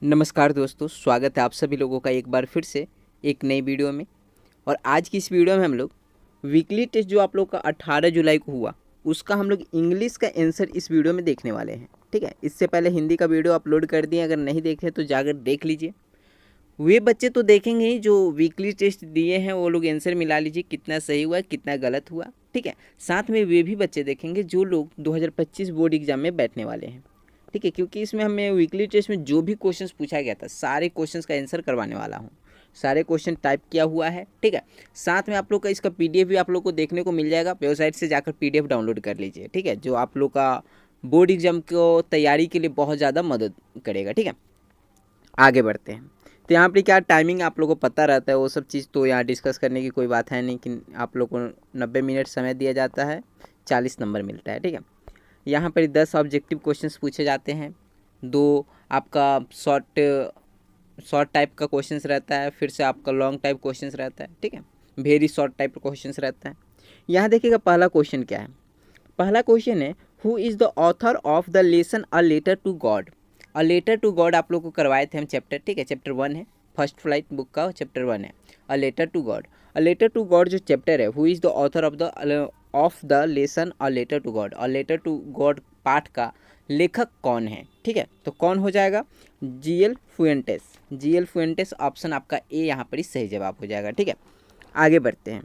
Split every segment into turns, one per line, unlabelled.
नमस्कार दोस्तों, स्वागत है आप सभी लोगों का एक बार फिर से एक नई वीडियो में। और आज की इस वीडियो में हम लोग वीकली टेस्ट जो आप लोग का 18 जुलाई को हुआ उसका हम लोग इंग्लिश का आंसर इस वीडियो में देखने वाले हैं। ठीक है, इससे पहले हिंदी का वीडियो अपलोड कर दिए, अगर नहीं देखे तो जाकर देख लीजिए। वे बच्चे तो देखेंगे ही जो वीकली टेस्ट दिए हैं, वो लोग आंसर मिला लीजिए कितना सही हुआ कितना गलत हुआ। ठीक है, साथ में वे भी बच्चे देखेंगे जो लोग 2025 बोर्ड एग्जाम में बैठने वाले हैं। ठीक है, क्योंकि इसमें हमें वीकली टेस्ट में जो भी क्वेश्चंस पूछा गया था सारे क्वेश्चंस का आंसर करवाने वाला हूँ। सारे क्वेश्चन टाइप किया हुआ है। ठीक है, साथ में आप लोग का इसका पीडीएफ भी आप लोग को देखने को मिल जाएगा। वेबसाइट से जाकर पीडीएफ डाउनलोड कर लीजिए। ठीक है, जो आप लोग का बोर्ड एग्जाम को तैयारी के लिए बहुत ज़्यादा मदद करेगा। ठीक है, आगे बढ़ते हैं। तो यहाँ पर क्या टाइमिंग आप लोगों को पता रहता है, वो सब चीज़ तो यहाँ डिस्कस करने की कोई बात है नहीं कि आप लोग को 90 मिनट समय दिया जाता है, 40 नंबर मिलता है। ठीक है, यहाँ पर 10 ऑब्जेक्टिव क्वेश्चंस पूछे जाते हैं, 2 आपका शॉर्ट टाइप का क्वेश्चंस रहता है, फिर से आपका लॉन्ग टाइप क्वेश्चंस रहता है। ठीक है, वेरी शॉर्ट टाइप का क्वेश्चंस रहता है। यहाँ देखिएगा पहला क्वेश्चन क्या है। पहला क्वेश्चन है, who is the author of the lesson a letter to God. A letter to God आप लोग को करवाए थे हम चैप्टर। ठीक है, चैप्टर 1 है, फर्स्ट फ्लाइट बुक का चैप्टर 1 है, a letter to God. A letter to God जो चैप्टर है, who is the author of the lesson a letter to God. A letter to God पाठ का लेखक कौन है। ठीक है, तो कौन हो जाएगा, जीएल फुएंटेस। जीएल फुएंटेस ऑप्शन आपका ए यहाँ पर ही सही जवाब हो जाएगा। ठीक है, आगे बढ़ते हैं।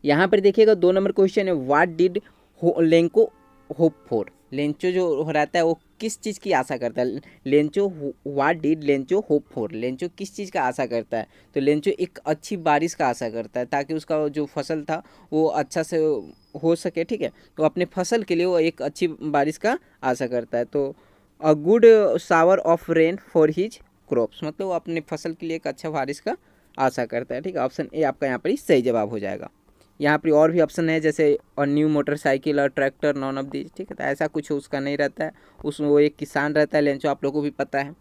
यहाँ पर देखिएगा 2 नंबर क्वेश्चन है, what did Lanco hope for. Lencho जो रहता है वो किस चीज़ की आशा करता है। Lencho what did Lencho hope for. Lencho किस चीज़ का आशा करता है, तो लेंचो एक अच्छी बारिश का आशा करता है ताकि उसका जो फसल था वो अच्छा से हो सके। ठीक है, तो अपने फसल के लिए वो एक अच्छी बारिश का आशा करता है। तो a good shower of rain for his crops, मतलब वो अपने फसल के लिए एक अच्छा बारिश का आशा करता है। ठीक है, ऑप्शन ए आपका यहाँ पर ही सही जवाब हो जाएगा। यहाँ पर और भी ऑप्शन है जैसे और न्यू मोटरसाइकिल और ट्रैक्टर, नॉन ऑफ दीज। ठीक है, तो ऐसा कुछ उसका नहीं रहता है, उसमें वो एक किसान रहता है लेंचो, आप लोगों को भी पता है।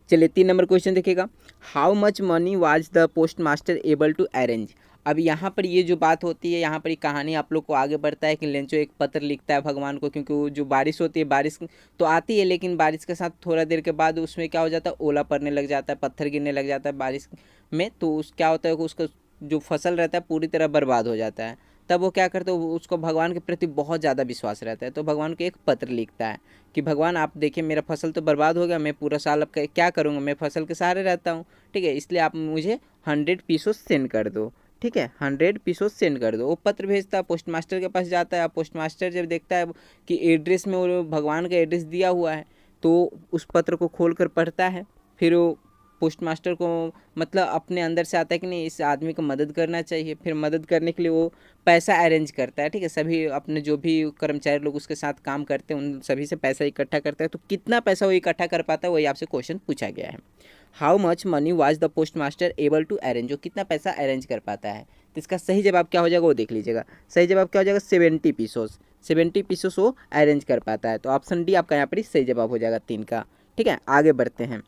चलिए 3 नंबर क्वेश्चन देखिएगा, how much money was the post master able to arrange. अब यहाँ पर ये जो बात होती है, यहाँ पर ये कहानी आप लोग को आगे बढ़ता है कि लेंचो एक पत्र लिखता है भगवान को, क्योंकि वो जो बारिश होती है, बारिश तो आती है लेकिन बारिश के साथ थोड़ा देर के बाद उसमें क्या हो जाता है, ओला पड़ने लग जाता है, पत्थर गिरने लग जाता है बारिश में। तो उस क्या होता है कि उसका जो फसल रहता है पूरी तरह बर्बाद हो जाता है। तब वो क्या करता है, उसको भगवान के प्रति बहुत ज़्यादा विश्वास रहता है, तो भगवान को एक पत्र लिखता है कि भगवान आप देखिए मेरा फसल तो बर्बाद हो गया, मैं पूरा साल अब क्या करूँगा, मैं फसल के सहारे रहता हूँ। ठीक है, इसलिए आप मुझे 100 पीसों सेंड कर दो। ठीक है, 100 पीसों सेंड कर दो। वो पत्र भेजता है, पोस्ट मास्टर के पास जाता है। पोस्ट मास्टर जब देखता है कि एड्रेस में वो भगवान का एड्रेस दिया हुआ है, तो उस पत्र को खोल कर पढ़ता है। फिर वो पोस्ट मास्टर को मतलब अपने अंदर से आता है कि नहीं, इस आदमी को मदद करना चाहिए। फिर मदद करने के लिए वो पैसा अरेंज करता है। ठीक है, सभी अपने जो भी कर्मचारी लोग उसके साथ काम करते हैं उन सभी से पैसा इकट्ठा करता है। तो कितना पैसा वो इकट्ठा कर पाता है वही आपसे क्वेश्चन पूछा गया है। How much money was the post master able to arrange, जो कितना पैसा अरेंज कर पाता है। तो इसका सही जवाब क्या हो जाएगा वो देख लीजिएगा। सही जवाब क्या हो जाएगा, 70 पीसोस। 70 पीसोस वो अरेंज कर पाता है। तो ऑप्शन डी आपका यहाँ पर ही सही जवाब हो जाएगा 3 का। ठीक है, आगे बढ़ते हैं।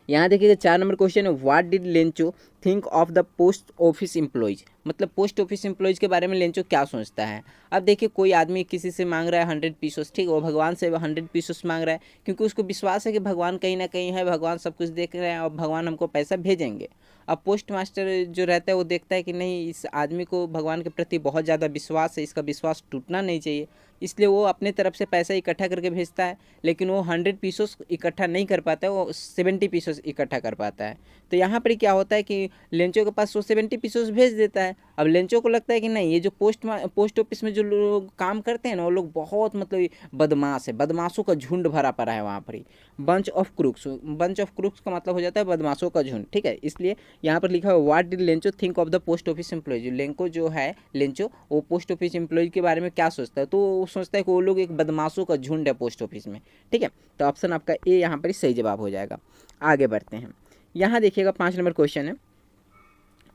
यहाँ देखिएगा 4 नंबर क्वेश्चन है, what did Lencho think of the post office employees. मतलब पोस्ट ऑफिस एम्प्लॉयज के बारे में लेंचो क्या सोचता है। अब देखिए कोई आदमी किसी से मांग रहा है 100 पीसोस, ठीक है, वो भगवान से 100 पीसोस मांग रहा है क्योंकि उसको विश्वास है कि भगवान कहीं ना कहीं है, भगवान सब कुछ देख रहे हैं और भगवान हमको पैसा भेजेंगे। अब पोस्ट मास्टर जो रहता है वो देखता है कि नहीं, इस आदमी को भगवान के प्रति बहुत ज़्यादा विश्वास है, इसका विश्वास टूटना नहीं चाहिए, इसलिए वो अपने तरफ से पैसा इकट्ठा करके भेजता है। लेकिन वो 100 पीसोस इकट्ठा नहीं कर पाता है, वो 70 पीसोस इकट्ठा कर पाता है। तो यहाँ पर क्या होता है कि लेंचो के पास वो 70 पीसोस भेज देता है। अब लेंचो को लगता है कि नहीं, ये जो पोस्ट ऑफिस में जो लोग काम करते हैं ना, वो लोग बहुत मतलब बदमाश है, बदमाशों का झुंड भरा पड़ा है वहाँ पर ही। Bunch of crooks, bunch of crooks का मतलब हो जाता है बदमाशों का झुंड। ठीक है, इसलिए यहाँ पर लिखा है what did Lencho think of the post office employees. Lanco जो है लेंचो, वो पोस्ट ऑफिस एम्प्लॉयज के बारे में क्या सोचता है, तो वो सोचता है कि वो लोग एक बदमाशों का झुंड है पोस्ट ऑफिस में। ठीक है, तो ऑप्शन आपका ए यहाँ पर सही जवाब हो जाएगा। आगे बढ़ते हैं। यहाँ देखिएगा 5 नंबर क्वेश्चन है,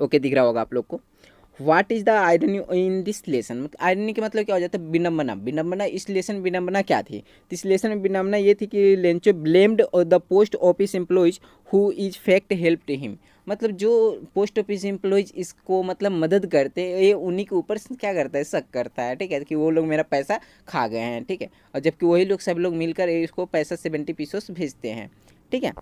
ओके दिख रहा होगा आप लोग को। What is the irony in this lesson. मतलब आयरनी के मतलब क्या हो जाता है, विडम्बना। विडम्बना, इस लेसन विडम्बना क्या थी, तो इस लेसन में विडम्बना ये थी कि Lencho blamed the post office employees who is fact help to him. मतलब जो पोस्ट ऑफिस एम्प्लॉयज़ इसको मतलब मदद करते हैं, ये उन्हीं के ऊपर क्या करता है, शक करता है, ठीक है, कि वो लोग मेरा पैसा खा गए हैं, ठीक है। और जबकि वही लोग सब लोग मिलकर इसको पैसा 70 पीसों भेजते हैं, ठीक है।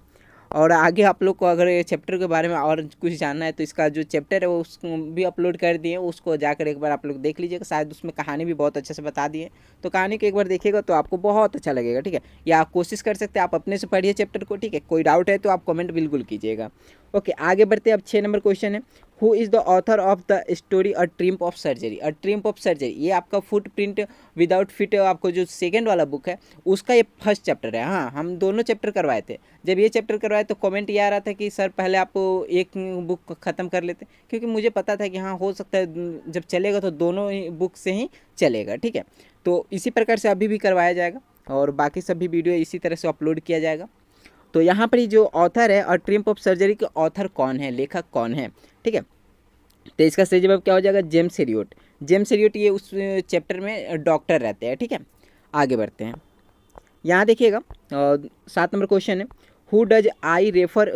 और आगे आप लोग को अगर ये चैप्टर के बारे में और कुछ जानना है तो इसका जो चैप्टर है वो उसको भी अपलोड कर दिए, उसको जाकर एक बार आप लोग देख लीजिएगा, शायद उसमें कहानी भी बहुत अच्छे से बता दिए। तो कहानी को एक बार देखिएगा तो आपको बहुत अच्छा लगेगा, ठीक है। या आप कोशिश कर सकते हैं, आप अपने से पढ़िए चैप्टर को, ठीक है। कोई डाउट है तो आप कमेंट बिल्कुल कीजिएगा। ओके, आगे बढ़ते हैं। अब 6 नंबर क्वेश्चन है, who is the author of the story a triumph of surgery. A triumph of surgery ये आपका फुटप्रिंट विदाउट फिट, आपको जो सेकेंड वाला बुक है उसका ये फर्स्ट चैप्टर है। हाँ, हम दोनों चैप्टर करवाए थे। जब ये चैप्टर करवाए तो कमेंट ये आ रहा था कि सर पहले आप एक बुक ख़त्म कर लेते, क्योंकि मुझे पता था कि हाँ हो सकता है जब चलेगा तो दोनों ही बुक से ही चलेगा, ठीक है। तो इसी प्रकार से अभी भी करवाया जाएगा और बाकी सभी वीडियो इसी तरह से अपलोड किया जाएगा। तो यहाँ पर ही जो ऑथर है और ट्रिम्प ऑफ सर्जरी के ऑथर कौन है, लेखक कौन है, ठीक है। तो इसका सही जवाब क्या हो जाएगा, जेम्स एलियट। जेम्स एलियट ये उस चैप्टर में डॉक्टर रहते हैं, ठीक है। आगे बढ़ते हैं। यहाँ देखिएगा 7 नंबर क्वेश्चन है, who does I refer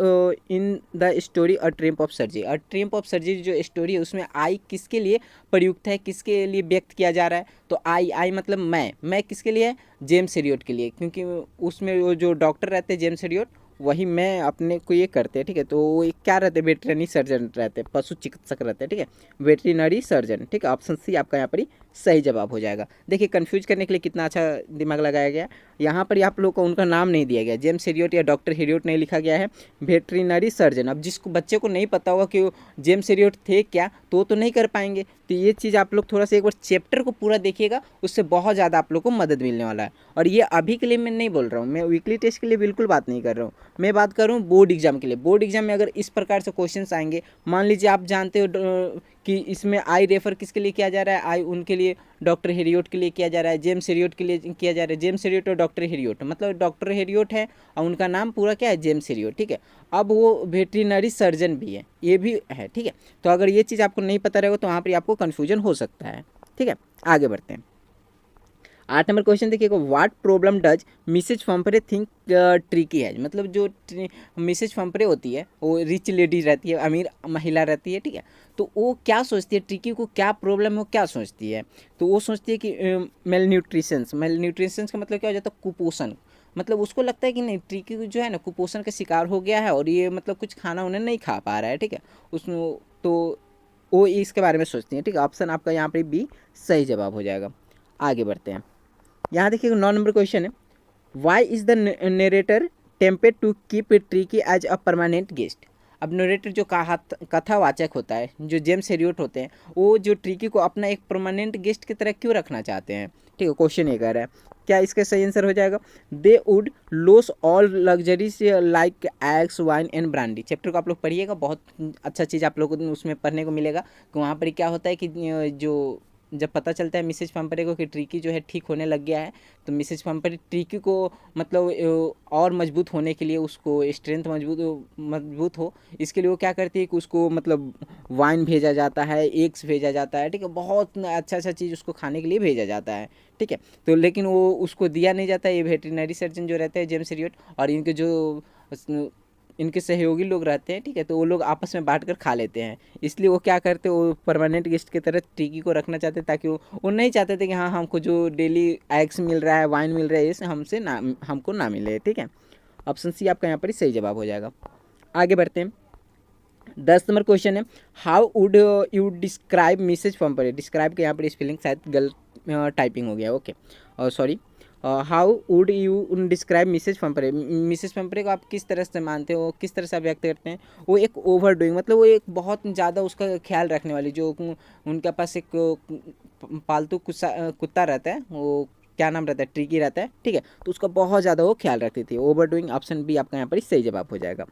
in the story a triumph of surgery. A triumph of surgery जो स्टोरी है उसमें आई किसके लिए प्रयुक्त है, किसके लिए व्यक्त किया जा रहा है। तो आई मतलब मैं किसके लिए है, जेम्स एलियट के लिए, क्योंकि उसमें वो जो डॉक्टर रहते हैं जेम्स एलियट वही मैं अपने को ये करते हैं, ठीक है। तो वो क्या रहते हैं, वेटरनरी सर्जन रहते हैं, पशु चिकित्सक रहते हैं, ठीक है, वेटरनरी सर्जन, ठीक है। ऑप्शन सी आपका यहाँ पर ही सही जवाब हो जाएगा। देखिए कंफ्यूज करने के लिए कितना अच्छा दिमाग लगाया गया। यहाँ पर आप लोग को उनका नाम नहीं दिया गया, जेम्स एलियट या डॉक्टर एलियट नहीं लिखा गया है, वेटरनरी सर्जन। अब जिसको बच्चे को नहीं पता होगा कि जेम्स एलियट थे क्या तो नहीं कर पाएंगे। तो ये चीज़ आप लोग थोड़ा सा एक बार चैप्टर को पूरा देखिएगा, उससे बहुत ज़्यादा आप लोग को मदद मिलने वाला है। और ये अभी के लिए मैं नहीं बोल रहा हूँ, मैं वीकली टेस्ट के लिए बिल्कुल बात नहीं कर रहा हूँ, मैं बात कर रहा हूँ बोर्ड एग्जाम के लिए। बोर्ड एग्जाम में अगर इस प्रकार से क्वेश्चंस आएंगे, मान लीजिए आप जानते हो कि इसमें आई रेफर किसके लिए किया जा रहा है, आई उनके लिए डॉक्टर हेरियोट के लिए किया जा रहा है, जेम्स हेरियोट के लिए किया जा रहा है। जेम्स हेरियोट और डॉक्टर हेरियोट मतलब डॉक्टर हेरियोट है और उनका नाम पूरा क्या है, जेम्स हेरियोट, ठीक है। अब वो वेटरनरी सर्जन भी है, ये भी है, ठीक है। तो अगर ये चीज़ आपको नहीं पता रहेगा तो वहाँ पर आपको कन्फ्यूजन हो सकता है, ठीक है। आगे बढ़ते हैं। 8 नंबर क्वेश्चन देखिएगा, what problem does Mrs Pumphrey think Tricki है। मतलब जो मिसेज फम्परे होती है वो रिच लेडी रहती है, अमीर महिला रहती है, ठीक है। तो वो क्या सोचती है, ट्रिकी को क्या प्रॉब्लम है, वो क्या सोचती है। तो वो सोचती है कि मेल न्यूट्रिशंस का मतलब क्या हो जाता है, कुपोषण। मतलब उसको लगता है कि नहीं, ट्रिकी जो है ना कुपोषण का शिकार हो गया है और ये मतलब कुछ खाना उन्हें नहीं खा पा रहा है, ठीक है। उसमें तो वो इसके बारे में सोचती है, ठीक है। ऑप्शन आपका यहाँ पर भी सही जवाब हो जाएगा। आगे बढ़ते हैं। यहाँ देखिए 9 नंबर क्वेश्चन है, why is the narrator tempted to keep Tricki as a permanent guest. अब नरेटर जो कथावाचक होता है, जो जेम्स हेरियोट होते हैं, वो जो ट्रिकी को अपना एक परमानेंट गेस्ट की तरह क्यों रखना चाहते हैं, ठीक है। क्वेश्चन ये कह रहा है, क्या इसका सही आंसर हो जाएगा, they would loss all luxuries like eggs wine and brandy. Chapter को आप लोग पढ़िएगा, बहुत अच्छा चीज़ आप लोग को उसमें पढ़ने को मिलेगा कि वहाँ पर क्या होता है कि जो जब पता चलता है मिसेज फम्परे को कि ट्रिकी जो है ठीक होने लग गया है, तो मिसेज फम्परे ट्रिकी को मतलब और मजबूत होने के लिए, उसको स्ट्रेंथ मजबूत हो, इसके लिए वो क्या करती है कि उसको मतलब वाइन भेजा जाता है, एग्स भेजा जाता है, ठीक है। बहुत अच्छा चीज़ उसको खाने के लिए भेजा जाता है, ठीक है। तो लेकिन वो उसको दिया नहीं जाता है। ये वेटरनरी सर्जन जो रहते हैं जेम्स एलियट और इनके जो इनके सहयोगी लोग रहते हैं, ठीक है, तो वो लोग आपस में बांट कर खा लेते हैं। इसलिए वो क्या करते हैं, वो परमानेंट गेस्ट की तरह ट्रिकी को रखना चाहते ताकि वो नहीं चाहते थे कि हाँ हमको जो डेली एग्स मिल रहा है, वाइन मिल रहा है, ये हमको ना मिले, ठीक है। ऑप्शन सी आपका यहाँ पर सही जवाब हो जाएगा। आगे बढ़ते हैं। 10 नंबर क्वेश्चन है, how would you describe Mrs Pumphrey. Describe के यहाँ पर स्पेलिंग शायद गलत टाइपिंग हो गया, ओके, और sorry. How would you describe Mrs Pumphrey. Mrs Pumphrey को आप किस तरह से मानते हो, किस तरह से आप व्यक्त करते हैं। वो एक ओवर डूइंग, मतलब वो एक बहुत ज़्यादा उसका ख्याल रखने वाली, जो उनके पास एक पालतू कुत्ता रहता है, वो क्या नाम रहता है, ट्रिकी रहता है, ठीक है। तो उसका बहुत ज़्यादा वो ख्याल रखती थी, ओवर डूइंग। ऑप्शन बी आपका यहाँ पर सही जवाब हो जाएगा।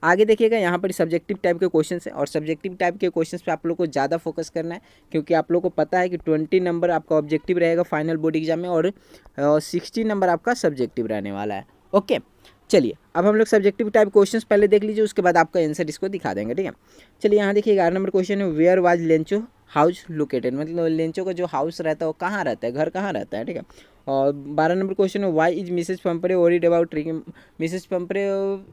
आगे देखिएगा, यहाँ पर सब्जेक्टिव टाइप के क्वेश्चंस हैं और सब्जेक्टिव टाइप के क्वेश्चंस पे आप लोग को ज़्यादा फोकस करना है, क्योंकि आप लोग को पता है कि 20 नंबर आपका ऑब्जेक्टिव रहेगा फाइनल बोर्ड एग्जाम में और 60 नंबर आपका सब्जेक्टिव रहने वाला है, ओके। चलिए अब हम लोग सब्जेक्टिव टाइप क्वेश्चंस पहले देख लीजिए, उसके बाद आपका आंसर इसको दिखा देंगे, ठीक है। चलिए यहाँ देखिए 11 नंबर क्वेश्चन है, where was Lencho house located. मतलब लेंचो का जो हाउस रहता है वो कहाँ रहता है, घर कहाँ रहता है, ठीक है। और 12 नंबर क्वेश्चन है, why is Mrs Pumphrey worried about Tricki. Mrs Pumphrey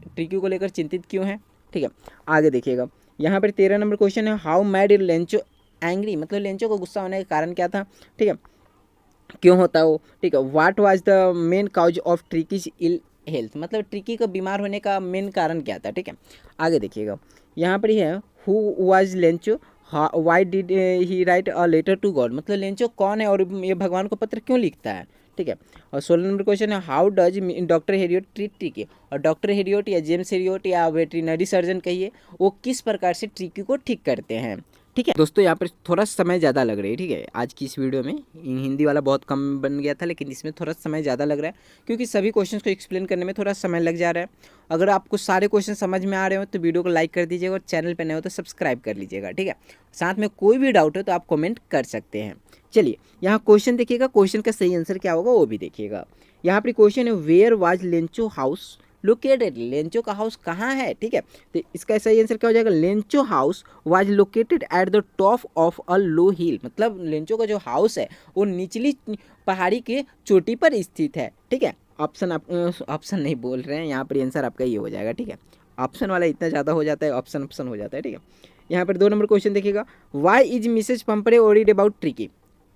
Tricki को लेकर चिंतित क्यों है। ठीक है, आगे देखिएगा। यहाँ पर 13 नंबर क्वेश्चन है, हाउ मैड लेंचो एंग्री, मतलब लेंचो को गुस्सा होने का कारण क्या था, ठीक है, क्यों होता है वो, ठीक है। What was the main cause of Tricki's ill health, मतलब ट्रिकी का बीमार होने का मेन कारण क्या था, ठीक है। आगे देखिएगा, यहाँ पर ही है, who was Lencho, why did he write a letter to God, मतलब लेंचो कौन है और ये भगवान को पत्र क्यों लिखता है, ठीक है। और 16 नंबर क्वेश्चन है, how does Doctor Herriot treat Tricki, और डॉक्टर हेरियोट या जेम्स हेरियोट या वेटरिनरी सर्जन कहिए, वो किस प्रकार से ट्रिकी को ठीक करते हैं, ठीक है। दोस्तों यहाँ पर थोड़ा समय ज़्यादा लग रहा है, ठीक है, आज की इस वीडियो में हिंदी वाला बहुत कम बन गया था, लेकिन इसमें थोड़ा समय ज़्यादा लग रहा है क्योंकि सभी क्वेश्चंस को एक्सप्लेन करने में थोड़ा समय लग जा रहा है। अगर आपको सारे क्वेश्चन समझ में आ रहे हो तो वीडियो को लाइक कर दीजिएगा और चैनल पर नए हो तो सब्सक्राइब कर लीजिएगा, ठीक है। साथ में कोई भी डाउट हो तो आप कमेंट कर सकते हैं। चलिए यहाँ क्वेश्चन देखिएगा, क्वेश्चन का सही आंसर क्या होगा वो भी देखिएगा। यहाँ पर क्वेश्चन है, where was Lencho house located, Lencho का हाउस कहाँ है, ठीक है। तो इसका सही आंसर क्या हो जाएगा, Lencho house was located at the top of a low hill, मतलब लेंचो का जो हाउस है वो निचली पहाड़ी के चोटी पर स्थित है, ठीक है। ऑप्शन आप ऑप्शन नहीं बोल रहे हैं, यहाँ पर आंसर आपका ये हो जाएगा, ठीक है। ऑप्शन वाला इतना ज़्यादा हो जाता है, ऑप्शन हो जाता है, ठीक है। यहाँ पर 2 नंबर क्वेश्चन देखिएगा, why is Mrs Pumphrey worried about Tricki,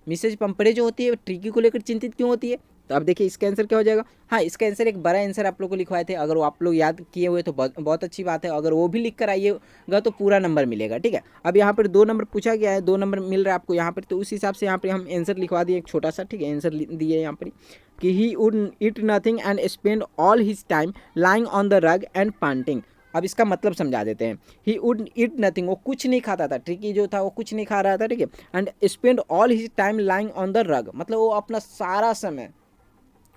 Mrs Pumphrey जो होती है ट्रिकी को लेकर चिंतित क्यों होती है, तो अब देखिए इसका आंसर क्या हो जाएगा। हाँ, इसका आंसर एक बड़ा आंसर आप लोग को लिखवाए थे, अगर वो आप लोग याद किए हुए तो बहुत अच्छी बात है, अगर वो भी लिख कर आइएगा तो पूरा नंबर मिलेगा, ठीक है। अब यहाँ पर 2 नंबर पूछा गया है, 2 नंबर मिल रहा है आपको यहाँ पर, तो उस हिसाब से यहाँ पर हम आंसर लिखवा दिए एक छोटा सा, ठीक है, आंसर दिए यहाँ पर कि he would eat nothing and spend all his time lying on the rug and panting. अब इसका मतलब समझा देते हैं, ही वुड ईट नथिंग, वो कुछ नहीं खाता था, ट्रिकी जो था वो कुछ नहीं खा रहा था, ठीक है। And spend all his time lying on the रग, मतलब वो अपना सारा समय,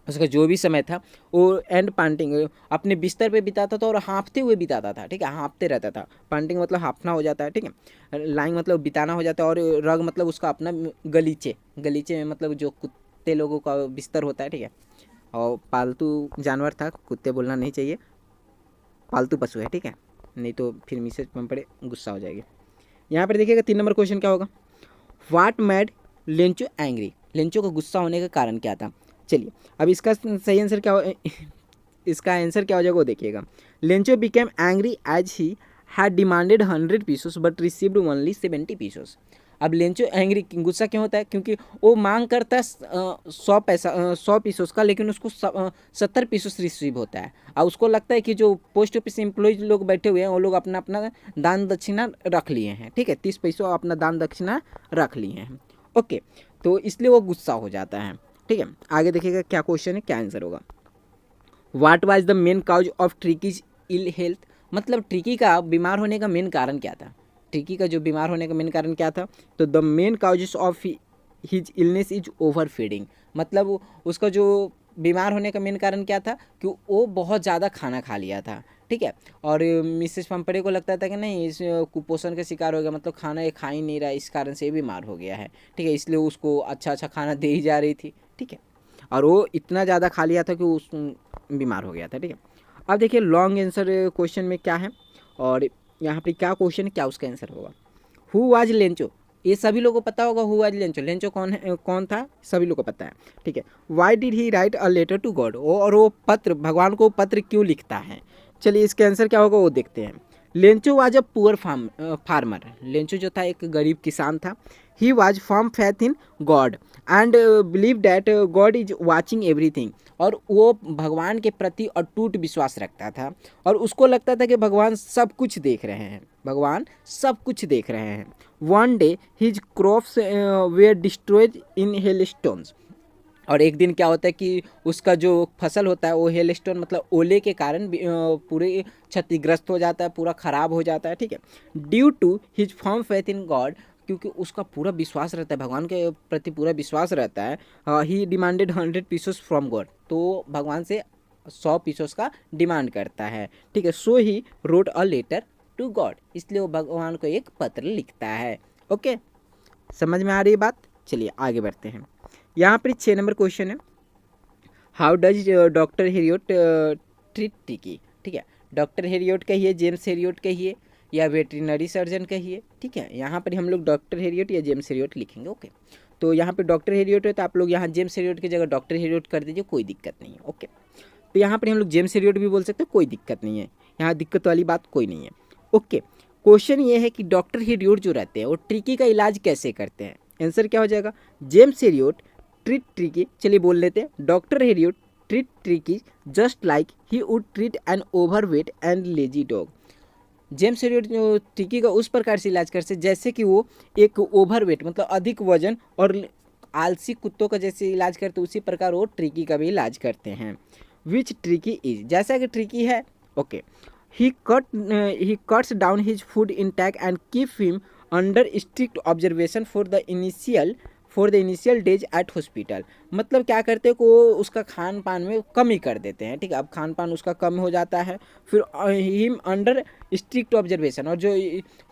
उसका जो भी समय था वो एंड पांटिंग अपने बिस्तर पे बिताता था और हाँफते हुए बिताता था, ठीक है, हाँफते रहता था। पांटिंग मतलब हाँफना हो जाता है, ठीक है। लाइंग मतलब बिताना हो जाता है, और रग मतलब उसका अपना गलीचे, गलीचे में मतलब जो कुत्ते लोगों का बिस्तर होता है, ठीक है। और पालतू जानवर था, कुत्ते बोलना नहीं चाहिए, पालतू पशु है, ठीक है, नहीं तो फिर मिसेज पंपड़े गुस्सा हो जाएगी। यहाँ पर देखिएगा 3 नंबर क्वेश्चन क्या होगा, what mad Lencho angry, Lencho को गुस्सा होने का कारण क्या था। चलिए अब इसका सही आंसर क्या हो इसका आंसर क्या हो जाएगा वो देखिएगा। Lencho became angry as he had demanded 100 pesos but received only 70 pesos. अब लेंचो एंग्री गुस्सा क्यों होता है, क्योंकि वो मांग करता है 100 पीसोस का, लेकिन उसको 70 पीसोस रिसीव होता है। और उसको लगता है कि जो पोस्ट ऑफिस एम्प्लॉयज लोग बैठे हुए हैं वो लोग अपना अपना दान दक्षिणा रख लिए हैं, ठीक है, 30 पैसों अपना दान दक्षिणा रख लिए हैं, ओके। तो इसलिए वो गुस्सा हो जाता है, ठीक है। आगे देखिएगा क्या क्वेश्चन है, क्या आंसर होगा। What was the main cause of Tricki's ill health, मतलब ट्रिकी का बीमार होने का मेन कारण क्या था, ट्रिकी का जो बीमार होने का मेन कारण क्या था, तो the main causes of his illness is over feeding, मतलब उसका जो बीमार होने का मेन कारण क्या था कि वो बहुत ज़्यादा खाना खा लिया था, ठीक है। और मिसेस पंपड़े को लगता था कि नहीं इस कुपोषण का शिकार हो गया, मतलब खाना ये खा ही नहीं रहा, इस कारण से बीमार हो गया है, ठीक है, इसलिए उसको अच्छा अच्छा खाना दे ही जा रही थी, ठीक है। और वो इतना ज़्यादा खा लिया था कि उस बीमार हो गया था, ठीक है। अब देखिए लॉन्ग आंसर क्वेश्चन में क्या है, और यहाँ पे क्या क्वेश्चन है, क्या उसका आंसर होगा। हु वाज लेंचो, ये सभी लोगों को पता होगा, हु वाज लेंचो, लेंचो कौन है, कौन था, सभी लोगों को पता है, ठीक है। Why did he write a letter to God, और वो पत्र, भगवान को पत्र क्यों लिखता है। चलिए इसका आंसर क्या होगा वो देखते हैं। Lencho was a poor farmer, Lencho जो था एक गरीब किसान था। He was firm faith in God and believe that God is watching everything, और वो भगवान के प्रति अटूट विश्वास रखता था, और उसको लगता था कि भगवान सब कुछ देख रहे हैं, भगवान सब कुछ देख रहे हैं। One day his crops were destroyed in hailstones, और एक दिन क्या होता है कि उसका जो फसल होता है वो हेलस्टोन मतलब ओले के कारण पूरे क्षतिग्रस्त हो जाता है, पूरा ख़राब हो जाता है, ठीक है। Due to his firm faith in God, क्योंकि उसका पूरा विश्वास रहता है, भगवान के प्रति पूरा विश्वास रहता है। ही डिमांडेड 100 पीसोस फ्रॉम गॉड, तो भगवान से 100 पीसोस का डिमांड करता है, ठीक है। So he wrote a letter to God, इसलिए वो भगवान को एक पत्र लिखता है, ओके। समझ में आ रही है बात, चलिए आगे बढ़ते हैं। यहाँ पर 6 नंबर क्वेश्चन है, how does Doctor Herriot treat Tricki, ठीक है। डॉक्टर हेरियोट कहिए, जेम्स हेरियोट कहिए, या वेटरिनरी सर्जन कहिए, ठीक है। यहाँ पर हम लोग डॉक्टर हेरियोट या जेम्स हेरियोट लिखेंगे, ओके। तो यहाँ पे डॉक्टर हेरियोट है तो आप लोग यहाँ जेम्स हेरियोट की जगह डॉक्टर हेरियोट कर दीजिए, कोई दिक्कत नहीं है, ओके। तो यहाँ पर हम लोग जेम्स हेरियोट भी बोल सकते हैं, कोई दिक्कत नहीं है, यहाँ दिक्कत वाली बात कोई नहीं है। ओके, क्वेश्चन ये है कि डॉक्टर हेरियोट जो रहते हैं वो ट्रिकी का इलाज कैसे करते हैं। आंसर क्या हो जाएगा, जेम्स हेरियोट ट्रीट ट्रिकी। चलिए बोल लेते हैं, Doctor Herriot treat Tricki just like he would treat an overweight and lazy dog. James Herriot Tricki का उस प्रकार से इलाज करते हैं जैसे कि वो एक ओवरवेट मतलब अधिक वजन और आलसी कुत्तों का जैसे इलाज करते उसी प्रकार वो ट्रिकी का भी इलाज करते हैं। विच ट्रिकी इज, जैसा कि ट्रिकी है, okay, he cuts down his food intake and keep him under strict observation for the initial days at hospital। मतलब क्या करते हैं को उसका खान पान में कम ही कर देते हैं, ठीक है। अब खान पान उसका कम हो जाता है, फिर हिम अंडर स्ट्रिक्ट ऑब्जर्वेशन, और जो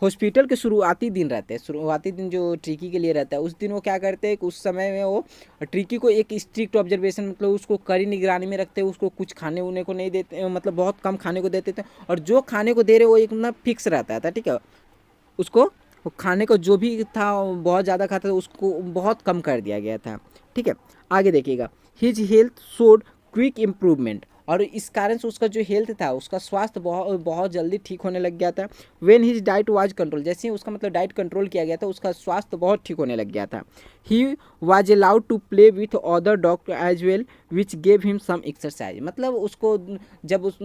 हॉस्पिटल के शुरुआती दिन रहते हैं, शुरुआती दिन जो ट्रिकी के लिए रहता है उस दिन वो क्या करते हैं कि उस समय में वो ट्रिकी को एक स्ट्रिक्ट ऑब्जर्वेशन मतलब उसको कड़ी निगरानी में रखते हैं, उसको कुछ खाने उने को नहीं देते, मतलब बहुत कम खाने को देते थे, और जो खाने को दे रहे वो एक ना फिक्स रहता था, ठीक है। उसको वो खाने को जो भी था बहुत ज़्यादा खाता था उसको बहुत कम कर दिया गया था, ठीक है। आगे देखिएगा, his health showed quick improvement, और इस कारण से उसका जो हेल्थ था उसका स्वास्थ्य बहुत बहुत जल्दी ठीक होने लग गया था। When his diet was control, जैसे ही उसका मतलब डाइट कंट्रोल किया गया था उसका स्वास्थ्य बहुत ठीक होने लग गया था। He was allowed to play with other dog as well which gave him some exercise. मतलब उसको जब उस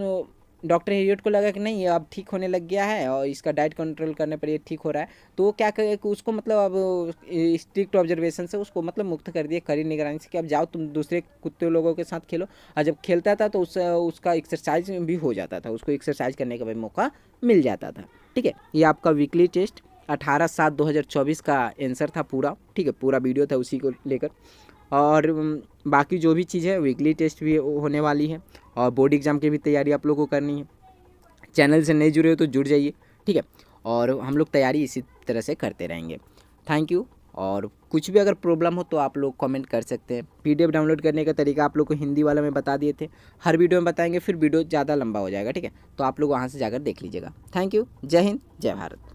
डॉक्टर हेरियोट को लगा कि नहीं ये अब ठीक होने लग गया है और इसका डाइट कंट्रोल करने पर ये ठीक हो रहा है, तो वो क्या करे कि उसको मतलब अब स्ट्रिक्ट ऑब्जर्वेशन से उसको मतलब मुक्त कर दिया, कड़ी निगरानी से कि अब जाओ तुम दूसरे कुत्ते लोगों के साथ खेलो। और जब खेलता था तो उसका एक्सरसाइज भी हो जाता था, उसको एक्सरसाइज करने का भी मौका मिल जाता था, ठीक है। ये आपका वीकली टेस्ट 18/7/2024 का आंसर था पूरा, ठीक है, पूरा वीडियो था उसी को लेकर। और बाकी जो भी चीज़ है वीकली टेस्ट भी होने वाली है, और बोर्ड एग्ज़ाम की भी तैयारी आप लोगों को करनी है। चैनल से नहीं जुड़े हो तो जुड़ जाइए, ठीक है, और हम लोग तैयारी इसी तरह से करते रहेंगे। Thank you. और कुछ भी अगर प्रॉब्लम हो तो आप लोग कमेंट कर सकते हैं। PDF डाउनलोड करने का तरीका आप लोग को हिंदी वाला में बता दिए थे, हर वीडियो में बताएंगे, फिर वीडियो ज़्यादा लंबा हो जाएगा, ठीक है, तो आप लोग वहाँ से जाकर देख लीजिएगा। Thank you. जय हिंद, जय भारत।